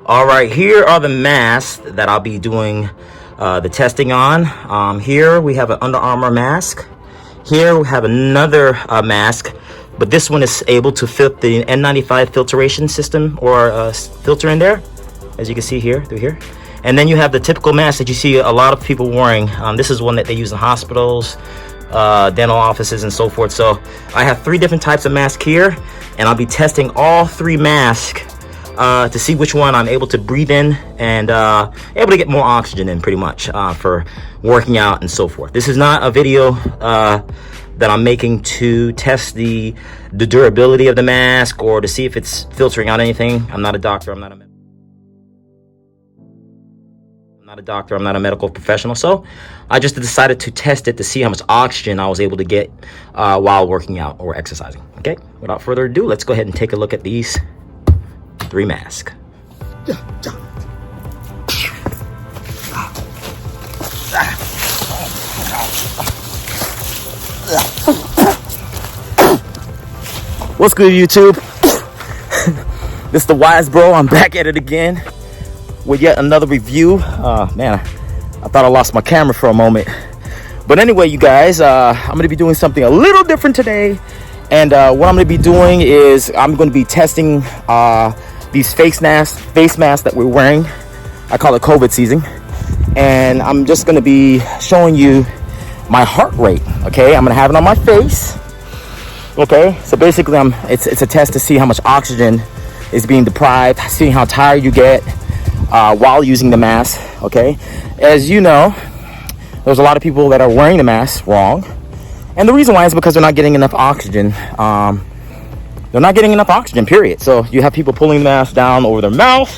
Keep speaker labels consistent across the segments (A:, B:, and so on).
A: All right, here are the masks that I'll be doing the testing on. Here we have an Under Armour mask. Here we have another mask, but this one is able to fit the N95 filtration system or filter in there, as you can see here, through here. And then you have the typical mask that you see a lot of people wearing. This is one that they use in hospitals, dental offices, and so forth. So I have 3 different types of masks here, and I'll be testing all 3 masks to see which one I'm able to breathe in and able to get more oxygen in, pretty much, for working out and so forth. This is not a video that I'm making to test the durability of the mask or to see if it's filtering out anything. I'm not a doctor. I'm not a medical professional, so I just decided to test it to see how much oxygen I was able to get while working out or exercising. Okay, without further ado, let's go ahead and take a look at these 3 masks. What's good, YouTube? This is the Wise Bro. I'm back at it again with yet another review. Man, I thought I lost my camera for a moment. But anyway, you guys, I'm going to be doing something a little different today. And what I'm going to be doing is I'm going to be testing these face masks that we're wearing. I call it COVID season. And I'm just going to be showing you my heart rate. Okay, I'm going to have it on my face. Okay, so basically it's a test to see how much oxygen is being deprived, seeing how tired you get while using the mask. Okay, as you know, there's a lot of people that are wearing the mask wrong, and the reason why is because they're not getting enough oxygen. They're not getting enough oxygen, period. So you have people pulling the mask down over their mouth.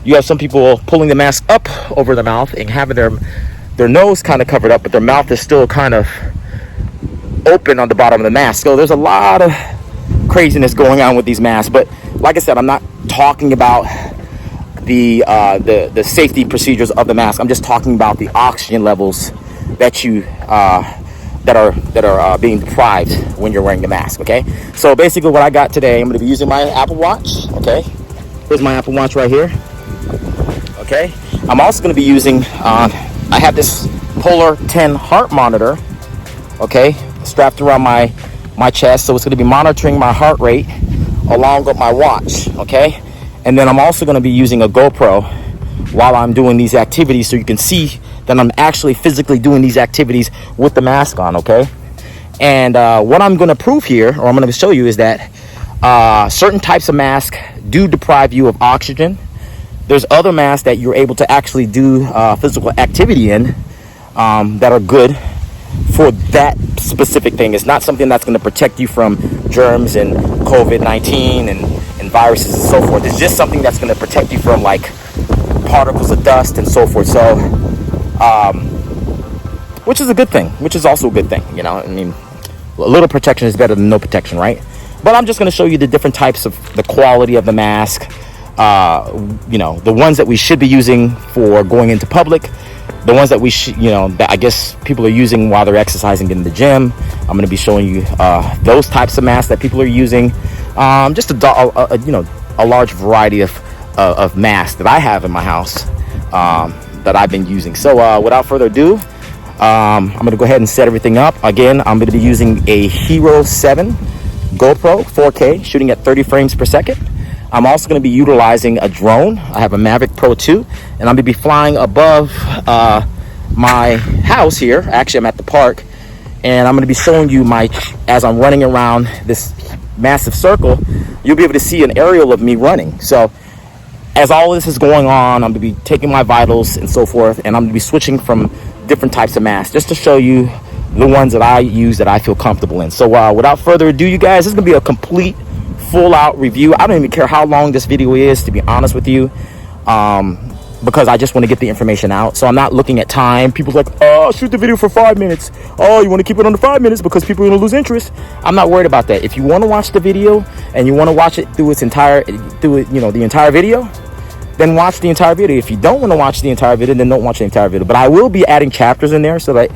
A: You have some people pulling the mask up over their mouth and having their nose kind of covered up, but their mouth is still kind of open on the bottom of the mask. So there's a lot of craziness going on with these masks. But like I said, I'm not talking about the safety procedures of the mask. I'm just talking about the oxygen levels that you that are being deprived when you're wearing the mask. Okay, so basically what I got today, I'm going to be using my Apple Watch. Okay, here's my Apple Watch right here. Okay, I'm also going to be using I have this Polar 10 heart monitor, okay, strapped around my chest, so it's going to be monitoring my heart rate along with my watch. Okay, and then I'm also going to be using a GoPro while I'm doing these activities, so you can see that I'm actually physically doing these activities with the mask on. Okay, and what I'm going to prove here, or I'm going to show you, is that certain types of masks do deprive you of oxygen. There's other masks that you're able to actually do physical activity in that are good for that specific thing. It's not something that's going to protect you from germs and COVID-19 and viruses and so forth. It's just something that's going to protect you from like particles of dust and so forth. So, which is a good thing, which is also a good thing. You know, I mean, a little protection is better than no protection, right? But I'm just going to show you the different types of the quality of the mask. You know, the ones that we should be using for going into public, the ones that we should, you know, that I guess people are using while they're exercising in the gym. I'm going to be showing you those types of masks that people are using. Just a large variety of masks that I have in my house that I've been using. So without further ado, I'm going to go ahead and set everything up. Again, I'm going to be using a Hero 7 GoPro 4K shooting at 30 frames per second. I'm also going to be utilizing a drone. I have a Mavic Pro 2, and I'm going to be flying above my house here. Actually, I'm at the park, and I'm going to be showing you as I'm running around this massive circle, you'll be able to see an aerial of me running. So as all this is going on, I'm going to be taking my vitals and so forth, and I'm going to be switching from different types of masks just to show you the ones that I use that I feel comfortable in. So without further ado, you guys, this is going to be a complete full out review. I don't even care how long this video is, to be honest with you, because I just want to get the information out. So I'm not looking at time. People's like, oh, shoot the video for 5 minutes. Oh, you want to keep it under 5 minutes because people are going to lose interest. I'm not worried about that. If you want to watch the video and you want to watch it through the entire video, then watch the entire video. If you don't want to watch the entire video, then don't watch the entire video. But I will be adding chapters in there so that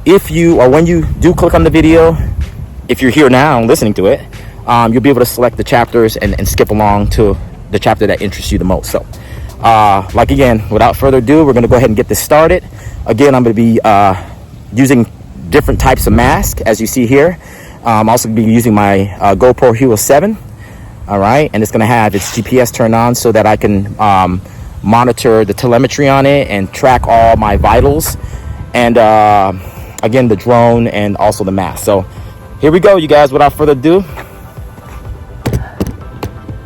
A: if you, or when you do click on the video, if you're here now listening to it, you'll be able to select the chapters and skip along to the chapter that interests you the most. So Like again, without further ado, we're going to go ahead and get this started. Again, I'm going to be using different types of masks, as you see here. I'm also going to be using my GoPro Hero 7. All right, and it's going to have its GPS turned on so that I can monitor the telemetry on it and track all my vitals, and again, the drone and also the mask. So here we go, you guys. Without further ado,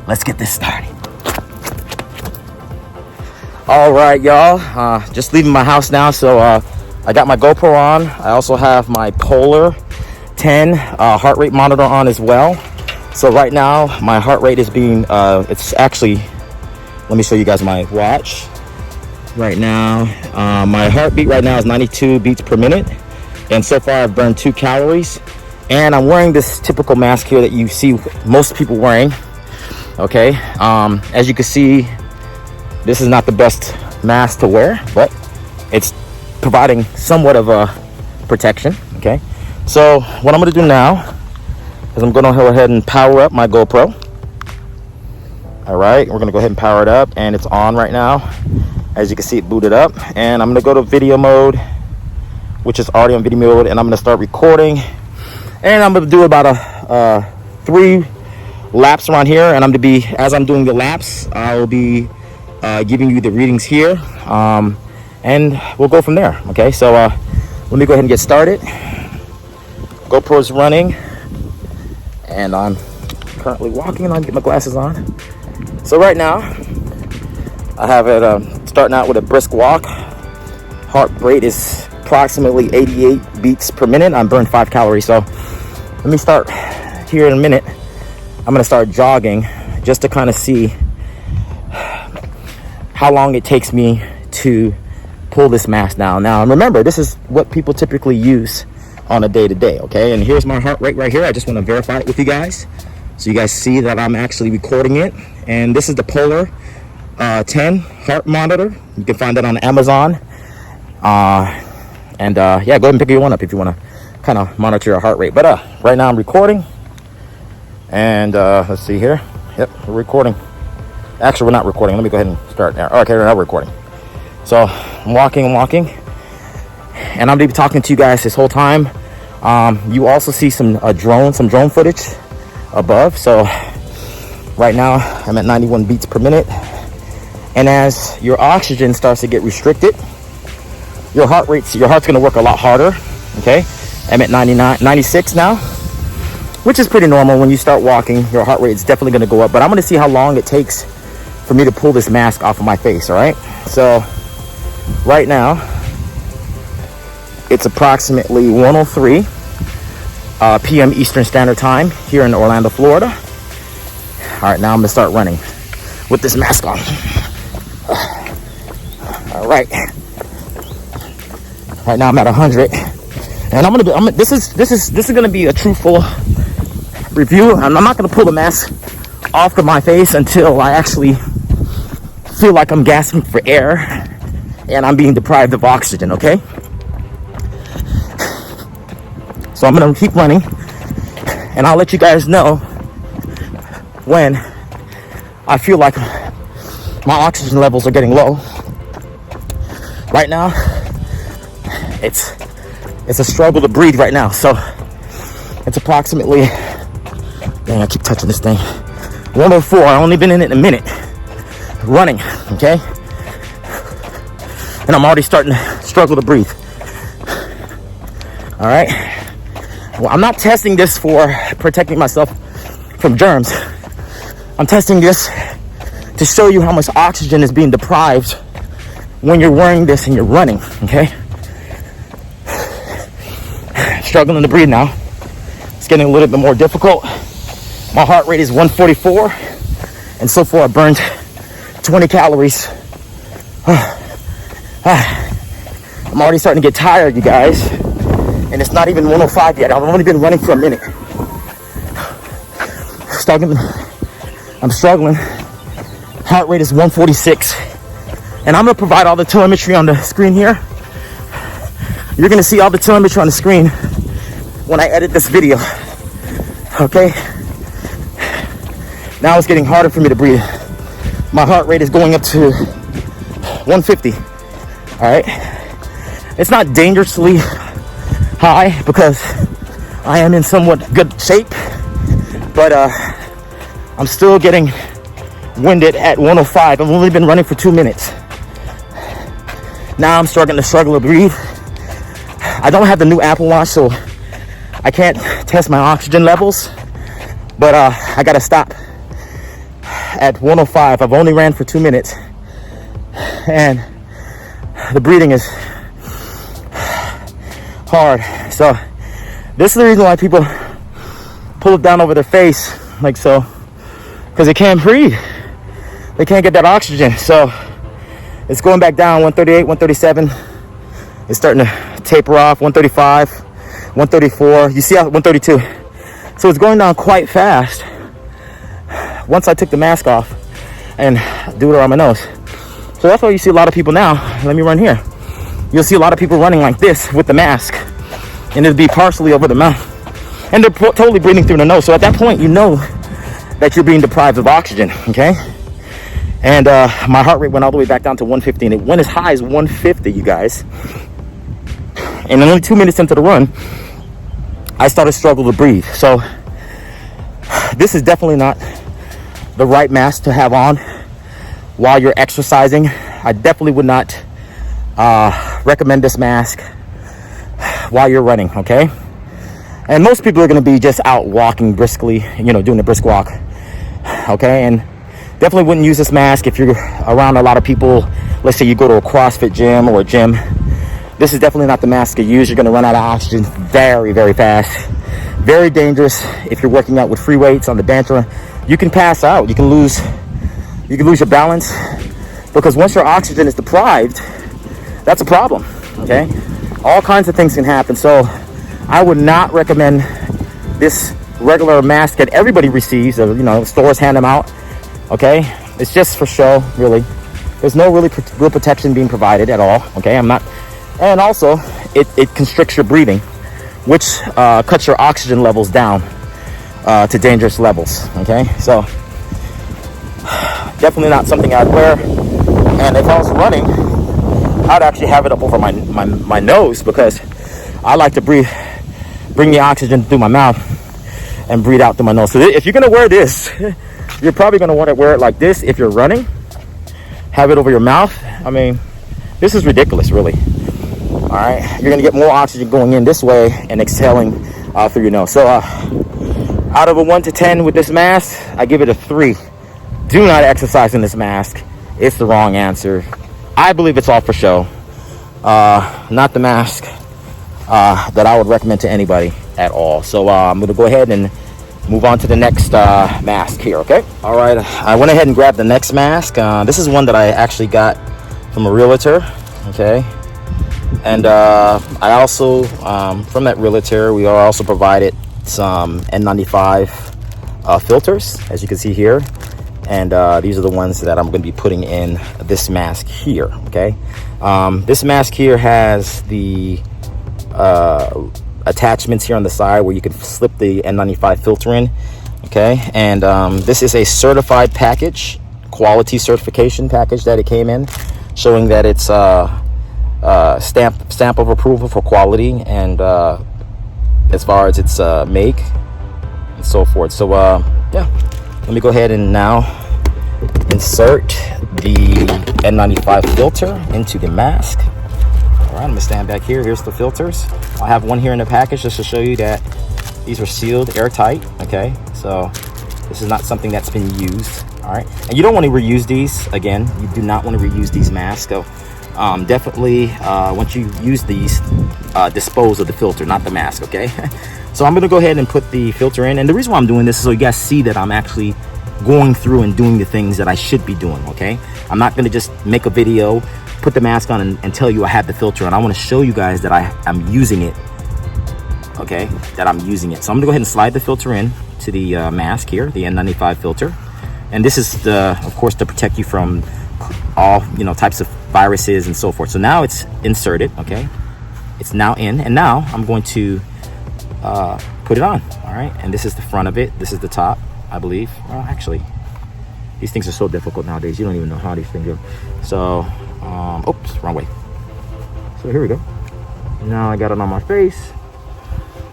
A: let's get this started. All right, y'all, just leaving my house now. So I got my GoPro on. I also have my Polar 10 heart rate monitor on as well. So right now my heart rate is being it's actually, let me show you guys my watch right now. My heartbeat right now is 92 beats per minute, and so far I've burned 2 calories. And I'm wearing this typical mask here that you see most people wearing. Okay, as you can see, this is not the best mask to wear, but it's providing somewhat of a protection. Okay, so what I'm going to do now is I'm going to go ahead and power up my GoPro. All right, we're going to go ahead and power it up, and it's on right now. As you can see, it booted up, and I'm going to go to video mode, which is already on video mode, and I'm going to start recording. And I'm going to do about a 3 laps around here, and I'm going to be, as I'm doing the laps, I'll be giving you the readings here, and we'll go from there. Okay, so let me go ahead and get started. GoPro's running, and I'm currently walking, and I'll get my glasses on. So right now I have it starting out with a brisk walk. Heart rate is approximately 88 beats per minute. I'm burned 5 calories. So let me start here in a minute. I'm going to start jogging just to kind of see how long it takes me to pull this mask down. Now remember, this is what people typically use on a day-to-day. Okay, and here's my heart rate right here. I just want to verify it with you guys so you guys see that I'm actually recording it. And this is the Polar 10 heart monitor. You can find that on Amazon. Yeah, go ahead and pick your one up if you want to kind of monitor your heart rate. But right now I'm recording, and let's see here. Yep, we're recording. Actually, we're not recording. Let me go ahead and start now. Okay, we're not recording. So I'm walking, and I'm going to be talking to you guys this whole time. You also see some drone footage above. So right now I'm at 91 beats per minute, and as your oxygen starts to get restricted, your heart's going to work a lot harder. Okay, I'm at 96 now, which is pretty normal. When you start walking, your heart rate is definitely going to go up, but I'm going to see how long it takes for me to pull this mask off of my face. All right, so right now it's approximately 1:03 p.m. Eastern Standard Time here in Orlando, Florida. All right, now I'm gonna start running with this mask on. All right, right now I'm at 100, and this is gonna be a truthful review. I'm not gonna pull the mask off of my face until I actually feel like I'm gasping for air and I'm being deprived of oxygen. Okay, so I'm gonna keep running, and I'll let you guys know when I feel like my oxygen levels are getting low. Right now, it's a struggle to breathe right now. So it's approximately, dang, I keep touching this thing, 1:04. I've only been in it a minute running. Okay, and I'm already starting to struggle to breathe. All right, well, I'm not testing this for protecting myself from germs. I'm testing this to show you how much oxygen is being deprived when you're wearing this and you're running. Okay, struggling to breathe now. It's getting a little bit more difficult. My heart rate is 144, and so far I burned 20 calories. I'm already starting to get tired, you guys, and it's not even 1:05 yet. I've only been running for a minute. I'm struggling. Heart rate is 146, and I'm gonna provide all the telemetry on the screen here. You're gonna see all the telemetry on the screen when I edit this video. Okay, now it's getting harder for me to breathe. My heart rate is going up to 150. All right, it's not dangerously high because I am in somewhat good shape, but I'm still getting winded at 105. I've only been running for 2 minutes. Now I'm starting to struggle to breathe. I don't have the new Apple Watch, so I can't test my oxygen levels, but I gotta stop at 105. I've only ran for 2 minutes, and the breathing is hard. So this is the reason why people pull it down over their face like so, because they can't breathe. They can't get that oxygen. So it's going back down. 138, 137. It's starting to taper off. 135, 134. You see how 132. So it's going down quite fast once I took the mask off and do it around my nose. So that's why you see a lot of people now. Let me run here. You'll see a lot of people running like this with the mask, and it'll be partially over the mouth, and they're totally breathing through the nose. So at that point, you know that you're being deprived of oxygen, okay? And my heart rate went all the way back down to 150, and it went as high as 150, you guys. And only 2 minutes into the run, I started to struggle to breathe. So this is definitely not the right mask to have on while you're exercising. I definitely would not recommend this mask while you're running, okay? And most people are going to be just out walking briskly, you know, doing a brisk walk, okay? And definitely wouldn't use this mask if you're around a lot of people. Let's say you go to a CrossFit gym or a gym. This is definitely not the mask to use. You're going to run out of oxygen very, very fast. Very dangerous if you're working out with free weights on the bench. You can pass out. You can lose your balance, because once your oxygen is deprived, that's a problem, okay? All kinds of things can happen. So I would not recommend this regular mask that everybody receives. You know, stores hand them out, okay? It's just for show, really. There's no real protection being provided at all, okay? And also, it constricts your breathing, which cuts your oxygen levels down to dangerous levels, okay? So definitely not something I'd wear. And if I was running, I'd actually have it up over my nose, because I like to bring the oxygen through my mouth and breathe out through my nose. So if you're gonna wear this, you're probably gonna want to wear it like this. If you're running, have it over your mouth. I mean, this is ridiculous, really. All right, you're gonna get more oxygen going in this way and exhaling through your nose. So out of a 1 to 10 with this mask, I give it a 3. Do not exercise in this mask. It's the wrong answer. I believe it's all for show. Not the mask that I would recommend to anybody at all. So I'm going to go ahead and move on to the next mask here, okay? All right, I went ahead and grabbed the next mask. This is one that I actually got from a realtor, okay? And I also, from that realtor, we are also provided some N95 filters, as you can see here. And these are the ones that I'm going to be putting in this mask here, okay? This mask here has the attachments here on the side where you can slip the N95 filter in, okay? And this is a certified package, quality certification package that it came in, showing that it's stamp of approval for quality, and as far as its make and so forth. So yeah, let me go ahead and now insert the N95 filter into the mask. All right, I'm gonna stand back here. Here's the filters. I have one here in the package just to show you that these are sealed airtight, okay? So this is not something that's been used, all right? And you don't want to reuse these. Again, you do not want to reuse these masks. So definitely, once you use these, dispose of the filter, not the mask, okay? So I'm gonna go ahead and put the filter in. And the reason why I'm doing this is so you guys see that I'm actually going through and doing the things that I should be doing, okay? I'm not gonna just make a video, put the mask on and tell you I have the filter on. I wanna show you guys that I'm using it, okay? That I'm using it. So I'm gonna go ahead and slide the filter in to the mask here, the N95 filter. And this is, of course, to protect you from all, types of viruses and so forth. So now it's inserted, okay? It's now in, and now I'm going to put it on, all right? And this is the front of it. This is the top, I believe. Well, actually, these things are so difficult nowadays. You don't even know how these things go. So Oops, wrong way. So here we go. Now I got it on my face.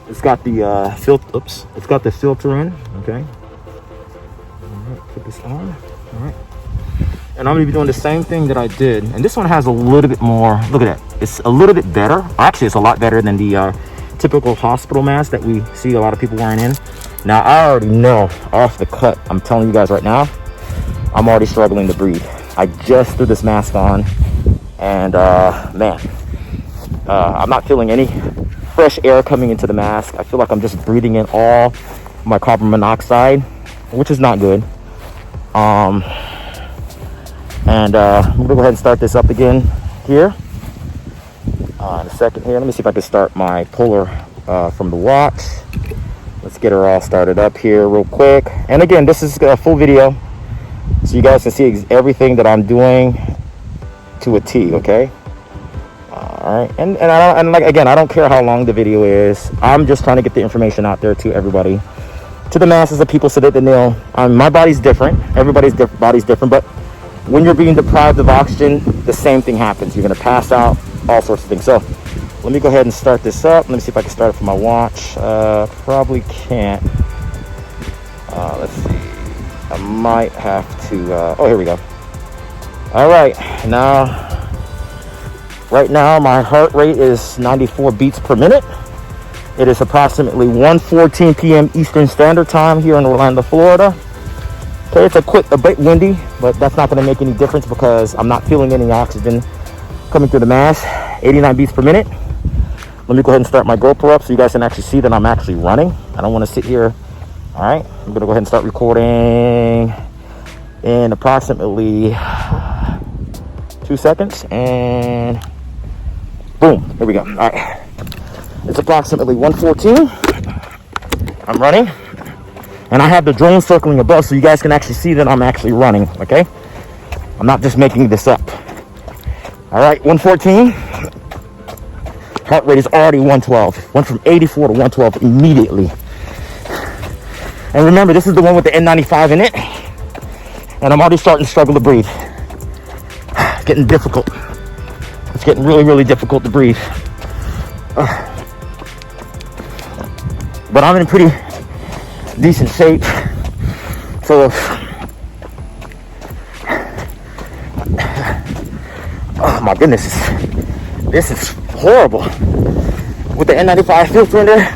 A: It's got the filter. Oops, it's got the filter in. Okay. All right, put this on. All right. And I'm gonna be doing the same thing that I did. And this one has a little bit more. Look at that. It's a little bit better. Actually, it's a lot better than the typical hospital mask that we see a lot of people wearing in. Now, I already know off the cut. I'm telling you guys right now, I'm already struggling to breathe. I just threw this mask on, and man, I'm not feeling any fresh air coming into the mask. I feel like I'm just breathing in all my carbon monoxide, which is not good. And I'm gonna go ahead and start this up again here in a second here. Let me see if I can start my puller from the watch. Let's get her all started up here real quick. And again, this is a full video, so you guys can see everything that I'm doing to a T, okay? All right, and like, again, I don't care how long the video is. I'm just trying to get the information out there to everybody, to the masses of people, so that they know my body's different. Everybody's body's different, but when you're being deprived of oxygen, the same thing happens. You're gonna pass out, all sorts of things. So let me go ahead and start this up. Let me see if I can start it from my watch. Probably can't. Let's see. I might have to. Oh, here we go. All right, right now my heart rate is 94 beats per minute. It is approximately 1:14 p.m. Eastern Standard Time here in Orlando, Florida. Okay, it's a bit windy, but that's not going to make any difference because I'm not feeling any oxygen coming through the mask. 89 beats per minute. Let me go ahead and start my GoPro up so you guys can actually see that I'm actually running. I don't want to sit here. All right, I'm going to go ahead and start recording in approximately 2 seconds, and boom, here we go. All right, it's approximately 1:14. I'm running, and I have the drone circling above so you guys can actually see that I'm actually running, okay? I'm not just making this up. All right, 1:14. Heart rate is already 112. Went from 84 to 112 immediately. And remember, this is the one with the N95 in it. And I'm already starting to struggle to breathe. It's getting difficult. It's getting really, really difficult to breathe. But I'm in pretty decent shape. So, oh my goodness, this is horrible. With the N95 filter in there,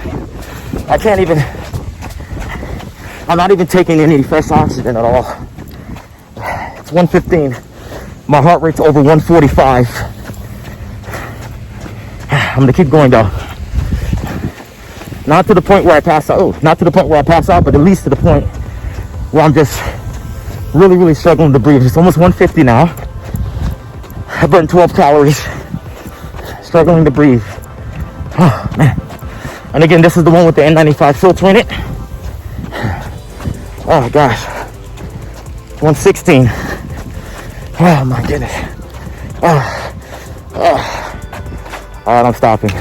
A: I'm not even taking any fresh oxygen at all. It's 1:15. My heart rate's over 145. I'm gonna keep going though. Not to the point where I pass out. Oh, not to the point where I pass out, but at least to the point where I'm just really, really struggling to breathe. It's almost 150 now. I burned 12 calories. Struggling to breathe. Oh man. And again, this is the one with the N95 filter in it. Oh gosh. 116. Oh my goodness. Oh. All right, I'm stopping.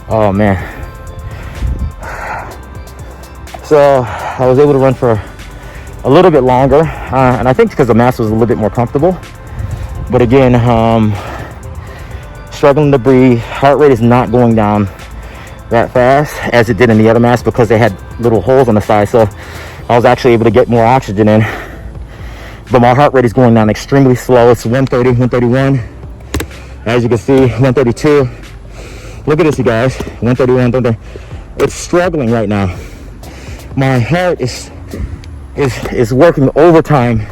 A: Oh man. So I was able to run for a little bit longer, and I think because the mask was a little bit more comfortable. But again, struggling to breathe. Heart rate is not going down that fast as it did in the other mask because they had little holes on the side. So I was actually able to get more oxygen in. But my heart rate is going down extremely slow. It's 130, 131. As you can see, 132. Look at this, you guys. 131, 130. It's struggling right now. My heart is working overtime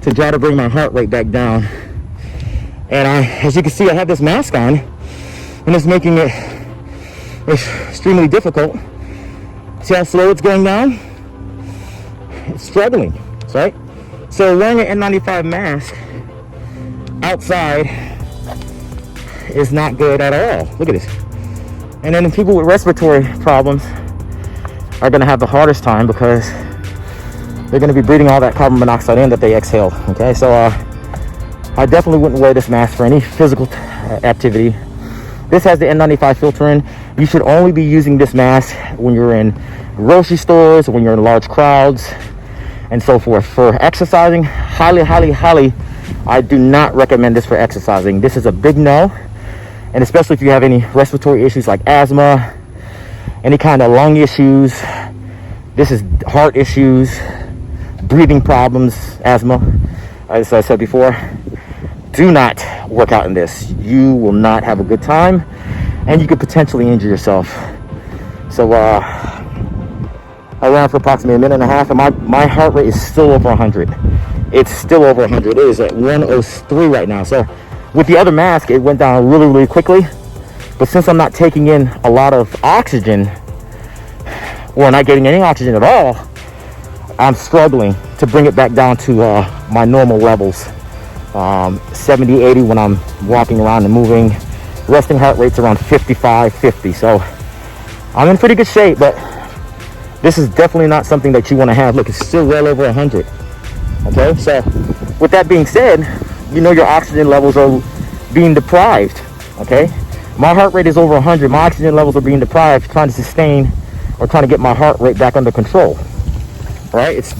A: to try to bring my heart rate back down. And as you can see, I have this mask on, and it's making it extremely difficult. See how slow it's going down? It's struggling, right? So wearing an N95 mask outside is not good at all. Look at this. And then people with respiratory problems are going to have the hardest time because they're going to be breathing all that carbon monoxide in that they exhaled. Okay, so I definitely wouldn't wear this mask for any physical activity. This has the N95 filter in. You should only be using this mask when you're in grocery stores, when you're in large crowds, and so forth. For exercising, highly, highly, highly, I do not recommend this for exercising. This is a big no, and especially if you have any respiratory issues like asthma, any kind of lung issues. This is heart issues, breathing problems, asthma. As I said before, do not work out in this. You will not have a good time, and you could potentially injure yourself. So I ran for approximately a minute and a half, and my heart rate is still over 100. It's still over 100. It is at 103 right now. So with the other mask, it went down really, really quickly. But since I'm not taking in a lot of oxygen, or not getting any oxygen at all, I'm struggling to bring it back down to my normal levels. 70, 80 when I'm walking around and moving. Resting heart rate's around 55, 50. So I'm in pretty good shape, but this is definitely not something that you want to have. Look, it's still well over 100. Okay, so with that being said, you know your oxygen levels are being deprived. Okay, my heart rate is over 100. My oxygen levels are being deprived, trying to sustain or trying to get my heart rate back under control. All right, it's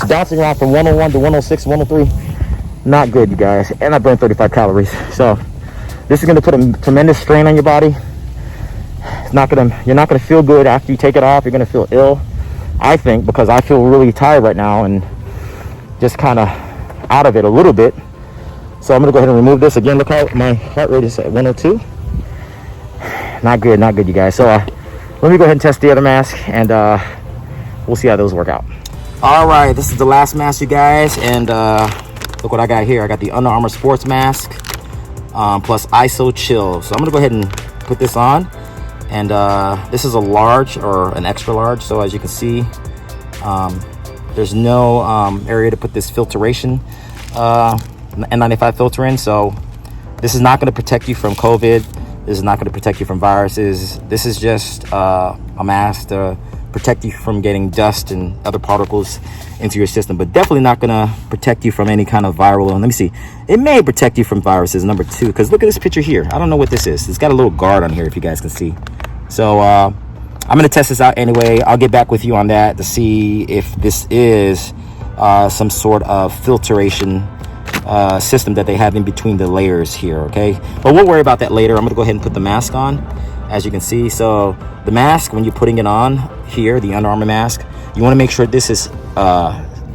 A: bouncing around from 101 to 106, 103. Not good, you guys. And I burned 35 calories. So this is going to put a tremendous strain on your body. You're not gonna feel good after you take it off. You're gonna feel ill, I think, because I feel really tired right now and just kind of out of it a little bit. So I'm gonna go ahead and remove this again. Look how my heart rate is at 102. Not good, you guys. So let me go ahead and test the other mask, and we'll see how those work out. All right, this is the last mask, you guys, and look what I got here. I got the Under Armour sports mask plus ISO chill. So I'm gonna go ahead and put this on. And this is a large or an extra large. So as you can see, there's no area to put this filtration, N95 filter in. So this is not going to protect you from COVID. This is not going to protect you from viruses. This is just a mask to protect you from getting dust and other particles into your system, but definitely not going to protect you from any kind of viral. Let me see. It may protect you from viruses, number 2, because look at this picture here. I don't know what this is. It's got a little guard on here, if you guys can see. So I'm going to test this out anyway. I'll get back with you on that to see if this is some sort of filtration system that they have in between the layers here, okay? But we'll worry about that later. I'm going to go ahead and put the mask on, as you can see. So the mask, when you're putting it on here, the Under Armour mask, you want to make sure this is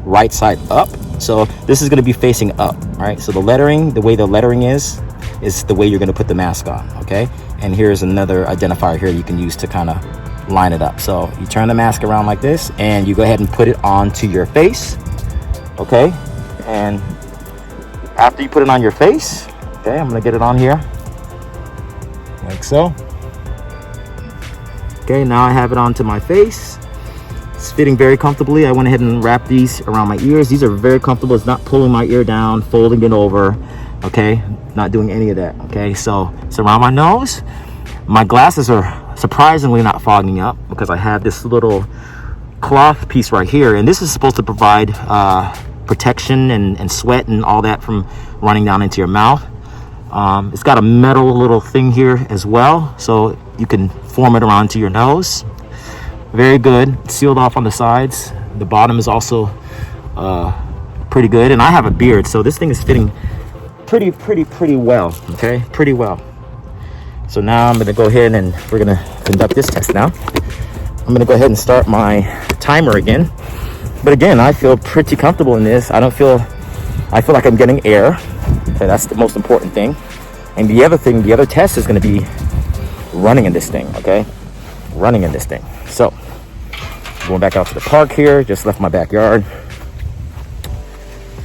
A: right side up. So this is going to be facing up, right? So the lettering, the way the lettering is the way you're going to put the mask on, okay? And here's another identifier here you can use to kind of line it up. So you turn the mask around like this, and you go ahead and put it onto your face, okay? And after you put it on your face, okay, I'm going to get it on here like so. Okay, now I have it onto my face. It's fitting very comfortably. I went ahead and wrapped these around my ears. These are very comfortable. It's not pulling my ear down, folding it over, okay? Not doing any of that, okay? So it's around my nose. My glasses are surprisingly not fogging up because I have this little cloth piece right here, and this is supposed to provide protection and sweat and all that from running down into your mouth. It's got a metal little thing here as well, so you can form it around to your nose. Very good. It's sealed off on the sides. The bottom is also pretty good, and I have a beard, so this thing is fitting pretty well, okay? Pretty well. So now I'm gonna go ahead and we're gonna conduct this test now. I'm gonna go ahead and start my timer again. But again, I feel pretty comfortable in this. I feel like I'm getting air. Okay, that's the most important thing. And the other test is gonna be running in this thing, okay? Running in this thing. So, going back out to the park here, just left my backyard.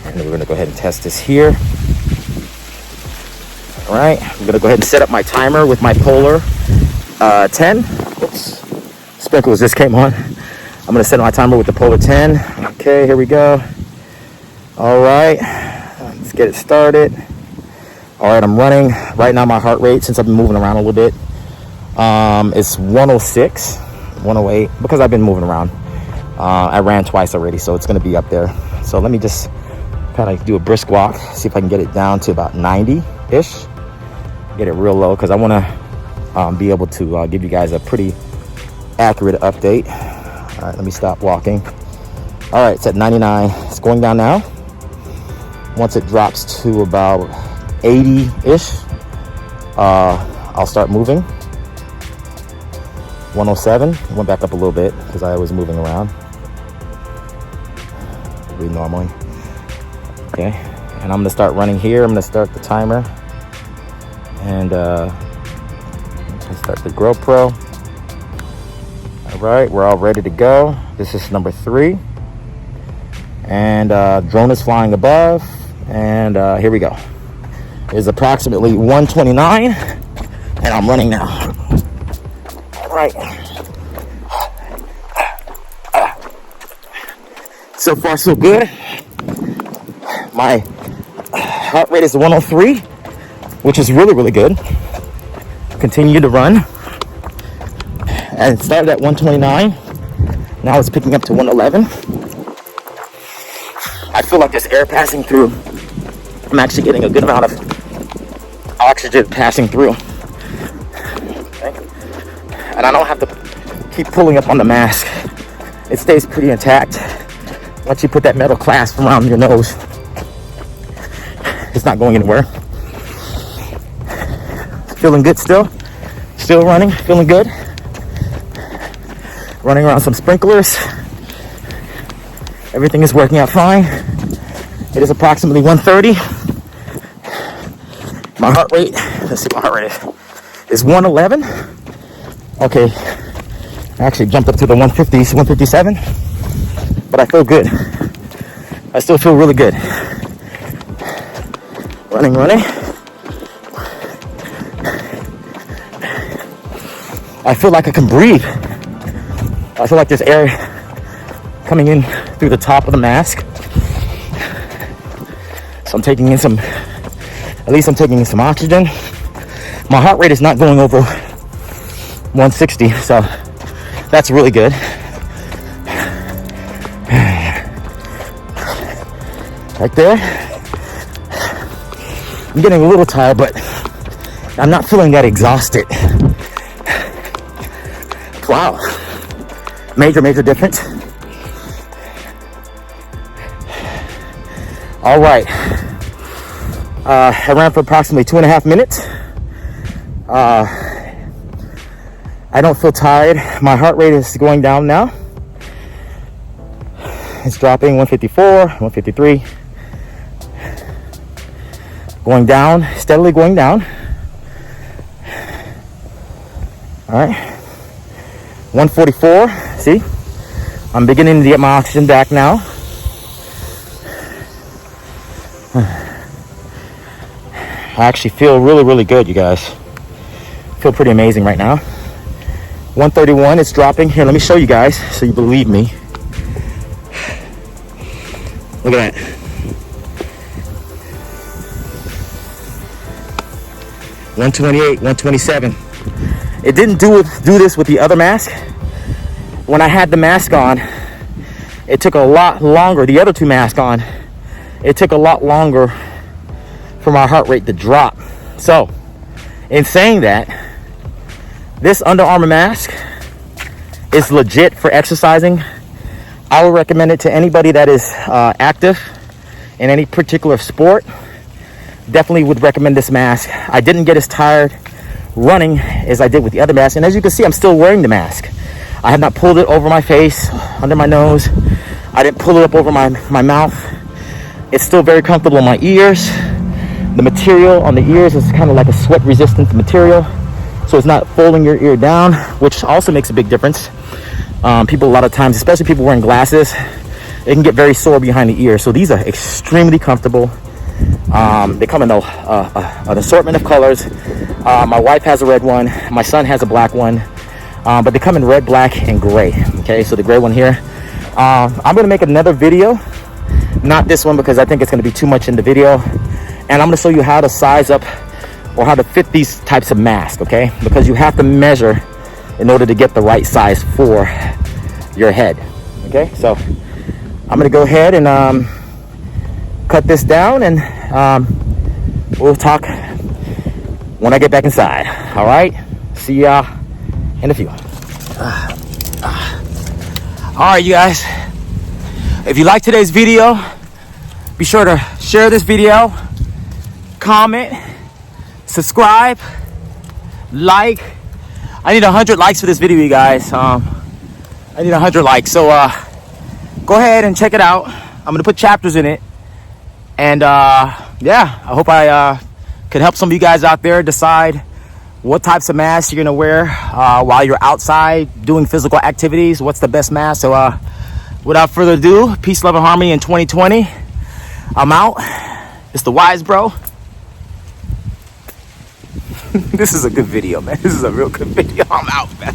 A: And then we're gonna go ahead and test this here. All right, I'm gonna go ahead and set up my timer with my Polar 10. Oops, sprinklers just came on. I'm gonna set my timer with the Polar 10. Okay, here we go. All right, let's get it started. All right, I'm running. Right now my heart rate, since I've been moving around a little bit, is 106, 108, because I've been moving around. I ran twice already, so it's gonna be up there. So let me just kind of do a brisk walk, see if I can get it down to about 90-ish. Get it real low, because I want to be able to give you guys a pretty accurate update. All right, let me stop walking. All right, it's at 99. It's going down now. Once it drops to about 80-ish, I'll start moving. 107, went back up a little bit because I was moving around really normally. Okay, and I'm gonna start running here. I'm gonna start the timer and start the GoPro. All right, we're all ready to go. This is number 3, and drone is flying above, and here we go. It's approximately 1:29, and I'm running now. All right. So far, so good. My heart rate is 103, which is really, really good. Continue to run. And it started at 129. Now it's picking up to 111. I feel like there's air passing through. I'm actually getting a good amount of oxygen passing through. Okay. And I don't have to keep pulling up on the mask. It stays pretty intact. Once you put that metal clasp around your nose, it's not going anywhere. Feeling good still. Still running, feeling good. Running around some sprinklers. Everything is working out fine. It is approximately 1:30. My heart rate, let's see what my heart rate is 111. Okay, I actually jumped up to the 150s, 157. But I feel good. I still feel really good. Running. I feel like I can breathe. I feel like there's air coming in through the top of the mask. So I'm taking in some, at least I'm taking in some oxygen. My heart rate is not going over 160, so that's really good. Right there. I'm getting a little tired, but I'm not feeling that exhausted. Wow. Major difference. All right. I ran for approximately 2.5 minutes. I don't feel tired. My heart rate is going down now. It's dropping 154, 153. Going down, steadily going down. All right. 144, see? I'm beginning to get my oxygen back now. I actually feel really, really good, you guys. Feel pretty amazing right now. 131, it's dropping. Here, let me show you guys so you believe me. Look at that. 128, 127. It didn't do this with the other mask. When I had the mask on, it took a lot longer. The other 2 masks on, it took a lot longer for my heart rate to drop. So, in saying that, this Under Armour mask is legit for exercising. I would recommend it to anybody that is active in any particular sport. Definitely would recommend this mask. I didn't get as tired running as I did with the other mask, and as you can see, I'm still wearing the mask. I have not pulled it over my face, under my nose. I didn't pull it up over my mouth. It's still very comfortable in my ears. The material on the ears is kind of like a sweat resistant material, so it's not folding your ear down, which also makes a big difference. People a lot of times, especially people wearing glasses, it can get very sore behind the ear. So these are extremely comfortable. They come in an assortment of colors. My wife has a red one, my son has a black one, but they come in red, black, and gray. Okay, so the gray one here. I'm gonna make another video, not this one because I think it's gonna be too much in the video, and I'm gonna show you how to size up or how to fit these types of masks. Okay, because you have to measure in order to get the right size for your head. Okay, so I'm gonna go ahead and cut this down, and we'll talk when I get back inside. All right, see ya in a few. All right, you guys, if you like today's video, be sure to share this video, comment, subscribe, like. I need 100 likes for this video, you guys. I need 100 likes. So go ahead and check it out. I'm gonna put chapters in it. And yeah, I hope I can help some of you guys out there decide what types of masks you're gonna wear while you're outside doing physical activities. What's the best mask? So without further ado, peace, love, and harmony in 2020. I'm out. It's the Wise Bro. This is a good video, man. This is a real good video. I'm out, man.